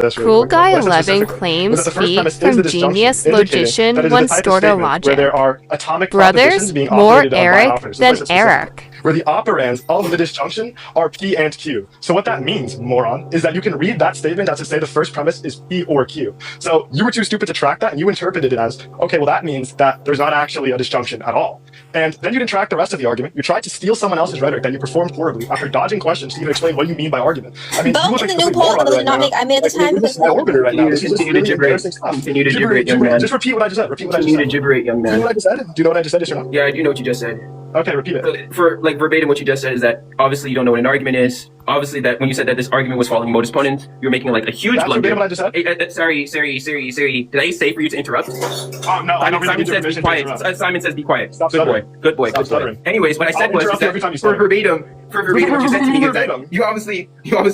CoolGuy11 claims feed from genius logician 1stOrderLogic. Where there are atomic Brothers, being more operated on by Eric operators. than Eric. Where the operands of the disjunction are P and Q. So what that means, moron, is that you can read that statement as to say the first premise is P or Q. So you were too stupid to track that, and you interpreted it as, okay, well that means that there's not actually a disjunction at all. And then you didn't track the rest of the argument. You tried to steal someone else's rhetoric, then you performed horribly after dodging questions to even explain what you mean by argument. I mean, vote in the new poll that was not make I made at the time. This is an orbiter right now. This is Continue to gibberish. Continue to gibberish, young man. Just repeat what I just said. Repeat what I just said. Continue to gibberish, young man. Do you know what I just said? Do you know what I just said? Yes or no? Yeah, I do know what you just said. Okay, repeat it. For like verbatim, what you just said is that obviously you don't know what an argument is. Obviously, that when you said that this argument was following modus ponens, you're making like a huge That's blunder. what I just said. Hey, sorry. Did I say for you to interrupt? Oh no, I don't really Simon says be quiet. Simon says be quiet. Stop Good boy. stuttering. Good boy. Stop Good boy. stuttering. Anyways, what I said was that for verbatim, what you said to me is that you obviously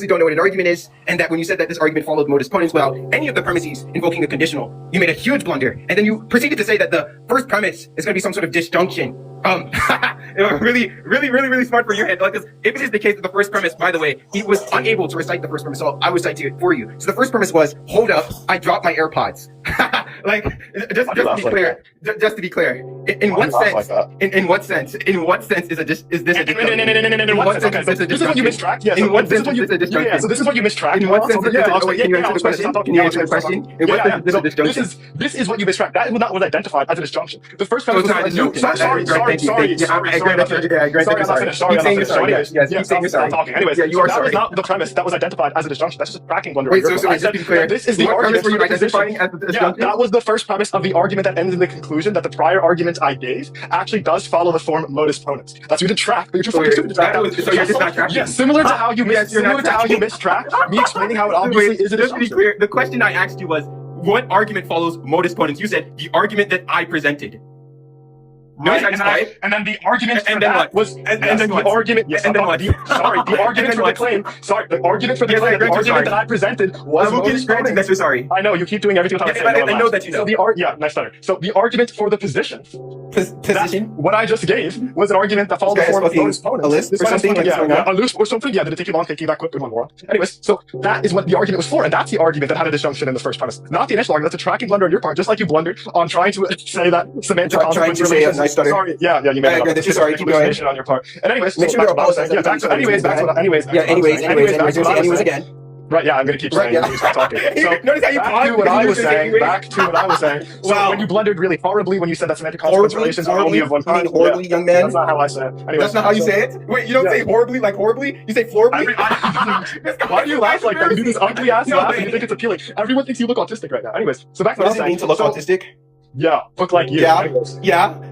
don't know what an argument is, and that when you said that this argument followed modus ponens, well, any of the premises invoking a conditional, you made a huge blunder, and then you proceeded to say that the first premise is going to be some sort of disjunction. Really smart for your head. Like, because if it is the case that the first premise, by the way, he was unable to recite the first premise, so I would cite it for you. So the first premise was, hold up, I dropped my AirPods. Like, just to be clear, in what sense is this a disjunction? In what sense? This is what you mistracked. Yeah. In what sense is this a disjunction? Yeah. So this is what you mistracked. In what sense? Can you answer the question? Can you answer the question? In what sense is this a disjunction? This is what you mistracked. That was not identified as a disjunction. The first premise was not a disjunction. Sorry. Anyways, that was not the premise that was identified as a disjunction. That's just a tracking blunder. Wait, so just to be clear, this is the argument for you identifying as the disjunction? Yeah, that was the first premise of the argument that ends in the conclusion that the prior argument I gave actually does follow the form modus ponens. That's what you did track, but you're too fucking stupid to track that. So you're just not tracking? Yeah, similar to how you mistracked me explaining how it obviously is a disjunction. Just to be clear, the question I asked you was, what argument follows modus ponens? You said the argument that I presented. Right, and then the argument for that was, and then the argument, yes, and then what? Sorry, the argument for the claim, the argument for the claim, the argument that I presented was modus ponens. That you're sorry. I know, you keep doing everything without saying. I know that you know. Nice stutter. So the argument for the position. Position? What I just gave was an argument that followed the form of modus ponens. A list or something? A list or something, yeah, did it take you long taking that quick? Good one, more. Anyways, so that is what the argument was for, and that's the argument that had a disjunction in the first premise. Not the initial argument, that's a tracking blunder on your part, just like you blundered on trying to say that semantic consequence relations. Sorry, yeah, you made it up. Sorry, keep going. On your part. And anyways, make sure you're apologizing. Anyways again. Right, yeah, I'm gonna keep saying stop talking. So notice how you back to what I was saying. So when you blundered really horribly when you said that semantic consequence relations are only of one kind. Horribly, young man. That's not how I say it. Anyways, that's not how you say it? Wait, you don't say horribly like horribly? You say floribly? Why do you laugh like that? You do this ugly ass laugh and you think it's appealing. Everyone thinks you look autistic right now. Anyways, so back to what I was saying. What does it mean to look autistic? Yeah, look like you. Yeah.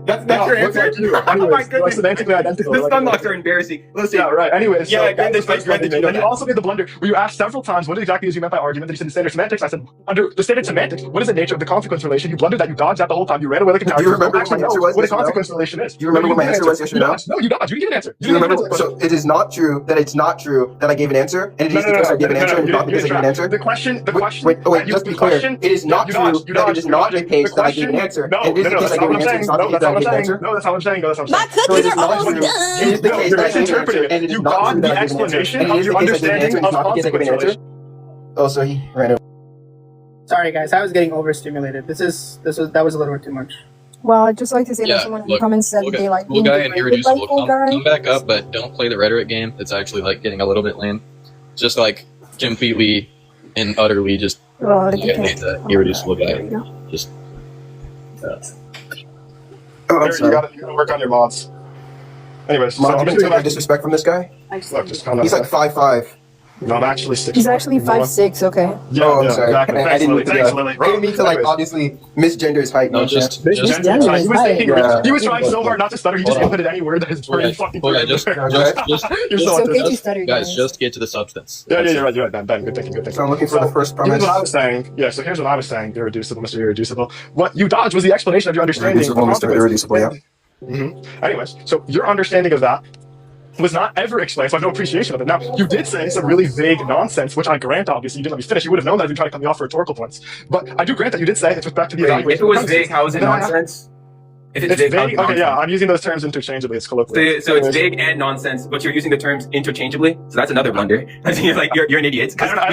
That's your answer. Like you. Oh my goodness. Semantically identical. The stun locks are embarrassing. Let's see. Yeah, right. Anyways, yeah, and you also made the blunder where you asked several times what exactly is you meant by argument. Then you said the standard semantics. I said under the standard semantics, what is the nature of the consequence relation? You blundered that. You dodged that the whole time. You ran away like a coward. Do you remember what my answer was? What a consequence relation is? Do you remember what my answer was? Yes or no? No, you dodged. You didn't give an answer. Do you remember? So it is not true that it's not true that I gave an answer, and it is because I gave an answer and not because I gave an answer. The question. Wait, just be clear. It is not true that it is not the case that I gave an answer. No, that's not what I'm saying. No, that's not what I'm saying. No, that's not what I'm saying. My cookies are almost done. It is the case that I gave an answer, and it is not true that I gave an answer. And it is the case that I gave an answer, and it's not because I gave an answer. Oh, so he ran over. Sorry, guys. I was getting overstimulated. That was a little bit too much. Well, I'd just like to say that someone in the comments said they like cool guy and irreducible. Come back up, but don't play the rhetoric game. It's actually like getting a little bit lame. Just like completely and utterly just hate that irreducible guy. Just. I'm sorry. You gotta work on your mods. Anyways, so I'm gonna disrespect from this guy. Look, just calm down. He's like 5'5". No, I'm actually 6'. He's actually 5'6". Okay. Yeah, I'm sorry. Exactly. I didn't mean to like obviously misgender his height. No, just he was trying so hard not to stutter. He just inputted any word that his brain fucking. Just guys, just get to the substance. Yeah, you're right, Ben. Good thinking. So I'm looking for the first premise. Here's what I was saying. Yeah, so here's what I was saying. Irreducible, Mr. Irreducible. What you dodged was the explanation of your understanding. Irreducible, yeah. Anyways, so your understanding of that was not ever explained, so I have no appreciation of it. Now, you did say some really vague nonsense, which I grant, obviously. You didn't let me finish. You would have known that if you tried to cut me off for rhetorical points. But I do grant that you did say, with respect to the evaluation. If it was vague, how is it nonsense? If It's vague, vague. Okay, yeah, I'm using those terms interchangeably. It's colloquial. So it's vague and nonsense, but you're using the terms interchangeably. So that's another blunder. You're an idiot. I don't know.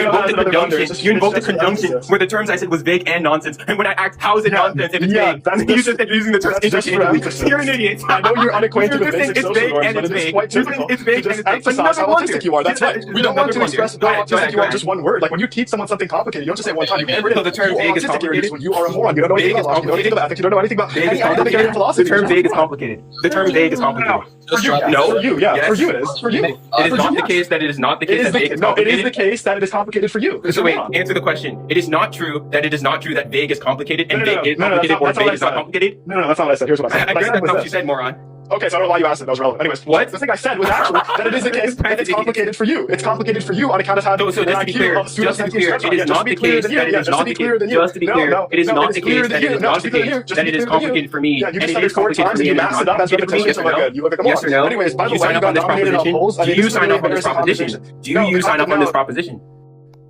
You invoked the conjunction where the terms I said was vague and nonsense. And when I asked, how is it nonsense if it's vague? You just said you're using the terms interchangeably. You're an idiot. I know you're unacquainted with basic it's social vague norms, and but it's it is vague. quite typical It's vague to and just it's vague. emphasize how autistic you are. That's right. We don't want to express how autistic you are in just one word. Like when you teach someone something complicated, you don't just say one time. You hammer it in. So the term vague is complicated. You are a moron. You don't know anything about logic. You don't know anything about ethics. You don't know anything about any academic area of philosophy. The term vague is complicated. The term vague is complicated. No, for you, yeah, for you it is. For you, it is not the case that it is not the case that vague is complicated. No, it is the case that it is complicated for you. So wait, answer the question. It is not true that it is not true that vague is complicated and vague is complicated or vague is not complicated. No, that's not what I said. Here's what I said. I agree that's not what you said, moron. Okay, so I don't know why you asked it. That was relevant. Anyways, what? The thing I said was actually that it is the case that it's complicated for you. It's complicated for you on account of how. So just to be clear, it is not the case that it is not the case. Just to be clear, it is not the case that it is not the case that it is complicated for me and it is complicated for you. Yes or no? Anyways, by the way, you sign up on this proposition. Do you sign up on this proposition? Do you sign up on this proposition?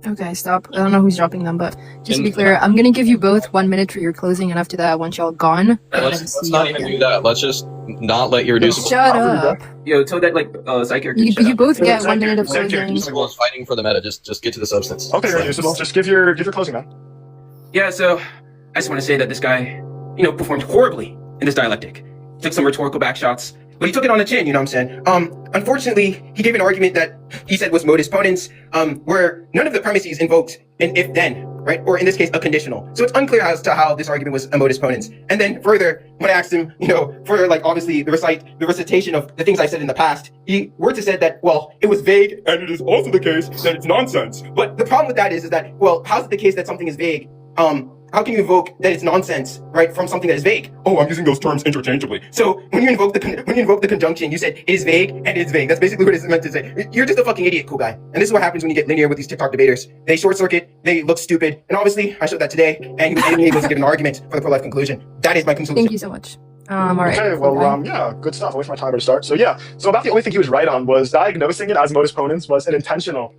Okay, stop. I don't know who's dropping them, but just to be clear, I'm gonna give you both 1 minute for your closing, and after that, once y'all gone, let's not even do that. Let's just not let irreducible. Shut up. Yo, so that like side character. You both get 1 minute of closing. Irreducible is fighting for the meta. Just get to the substance. Okay, irreducible. Just give your closing, man. Yeah, so I just want to say that this guy, performed horribly in this dialectic. He took some rhetorical backshots, but he took it on the chin, you know what I'm saying? Unfortunately, he gave an argument that he said was modus ponens, where none of the premises invoked an if-then, right? Or in this case, a conditional. So it's unclear as to how this argument was a modus ponens. And then further, when I asked him, for like obviously the recitation of the things I said in the past, he were to said that, well, it was vague, and it is also the case that it's nonsense. But the problem with that is that, well, how's it the case that something is vague? How can you invoke that it's nonsense, right, from something that is vague? Oh, I'm using those terms interchangeably. So when you invoke the conjunction, you said it is vague and it's vague. That's basically what it's meant to say. You're just a fucking idiot, cool guy. And this is what happens when you get linear with these TikTok debaters. They short circuit, they look stupid, and obviously I showed that today, and he was unable to give an argument for the pro-life conclusion. That is my conclusion. Thank you so much. All right. Okay, well, yeah, good stuff. I'll wait for my timer to start. So yeah, about the only thing he was right on was diagnosing it as modus ponens was an intentional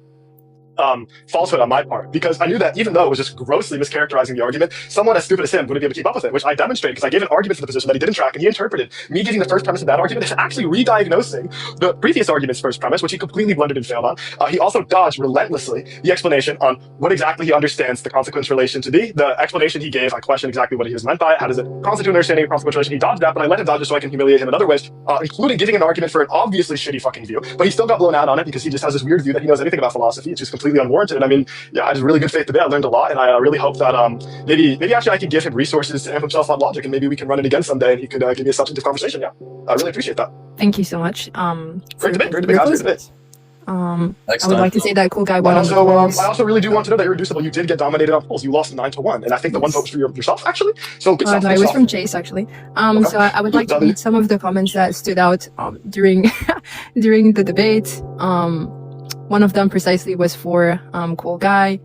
falsehood on my part, because I knew that even though it was just grossly mischaracterizing the argument, someone as stupid as him wouldn't be able to keep up with it, which I demonstrated because I gave an argument for the position that he didn't track, and he interpreted me giving the first premise of that argument as actually re-diagnosing the previous argument's first premise, which he completely blundered and failed on. He also dodged relentlessly the explanation on what exactly he understands the consequence relation to be. The explanation he gave, I questioned exactly what he was meant by it. How does it constitute an understanding of consequence relation? He dodged that, but I let him dodge it so I can humiliate him in other ways, including giving an argument for an obviously shitty fucking view. But he still got blown out on it because he just has this weird view that he knows anything about philosophy. It's just completely unwarranted. And I mean, yeah, I had really good faith today. I learned a lot, and I really hope that maybe actually I could give him resources to amp himself on logic, and maybe we can run it again someday, and he could give me a substantive conversation. Yeah, I really appreciate that. Thank you so much. Great debate. How's your debate? I would like to say that cool guy won. I also really do want to know that Irreducible, you did get dominated on polls. You lost 9-1, and I think the one vote was for yourself actually. So good stuff. No, it was from Chase actually. Okay. So I would like to read some of the comments that stood out during the debate. One of them precisely was for Cool Guy.